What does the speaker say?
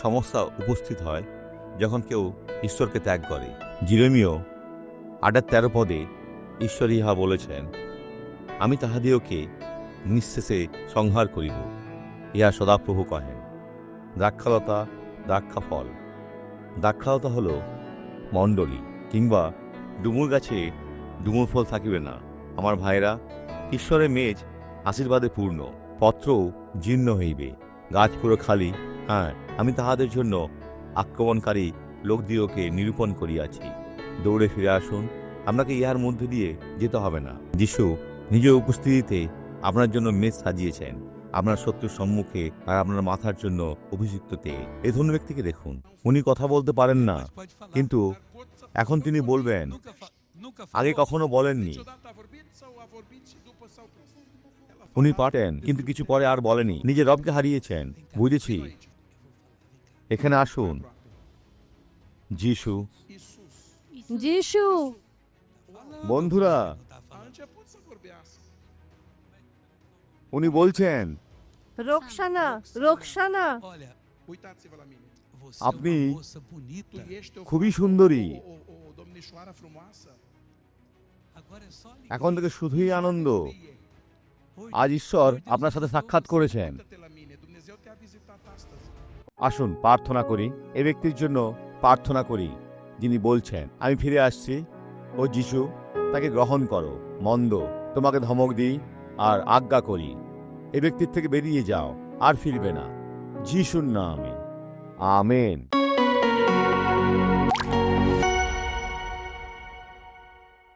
সমস্যা উপস্থিত হয় যখন কেউ ঈশ্বরকে ত্যাগ করে। জিরেমীয় ৮:১৩ পদে ঈশ্বর ইহা বলেছেন, আমি তাহাদিওকে নিঃশেষে সংহার করিব, ইহা সদাপ্রভু কহেন। দ্রাক্ষালতা, দ্রাক্ষাফল। দ্রাক্ষালতা হল মণ্ডলী, কিংবা ডুমুর গাছে ডুমুর ফল থাকিবে না। আমার ভাইরা, ঈশ্বরের মেজ আশীর্বাদে পূর্ণ, পত্রও জীর্ণ হইবে, গাছ পুরো খালি। হ্যাঁ, আমি তাহাদের জন্য আক্রমণকারী লোকদিওকে নিরূপণ করিয়াছি। দৌড়ে ফিরে আসুন, আপনাকে ইহার মধ্যে দিয়ে যেতে হবে না। যিশু নিজের উপস্থিতিতে আপনার জন্য মেজ সাজিয়েছেন, আপনার শত্রুর সম্মুখে, আর আপনার মাথার জন্য অভিযুক্ত তেল। এ ধরনের ব্যক্তিকে দেখুন, উনি কথা বলতে পারেন না, কিন্তু এখন তিনি বলবেন, আগে কখনো বলেননি। উনি পারেন, কিন্তু কিছু পরে আর বলেনি, নিজের রবকে হারিয়েছেন। বুঝেছি, এখানে আসুন। যিশু, যিশু, বন্ধুরা, উনি বলছেন, রোকসানা, রোকসানা, আপনি খুবই সুন্দরী। এখন থেকে শুধুই আনন্দ। আজ ঈশ্বর আপনার সাথে সাক্ষাৎ করেছেন। আসুন প্রার্থনা করি, এ ব্যক্তির জন্য প্রার্থনা করি যিনি বলছেন, আমি ফিরে আসছি। ও যিশু, তাকে গ্রহণ করো। মন্দ তোমাকে ধমক দিই আর আজ্ঞা করি, এ ব্যক্তির থেকে বেরিয়ে যাও, আর ফিরবে না। যিশুর নামে আমেন।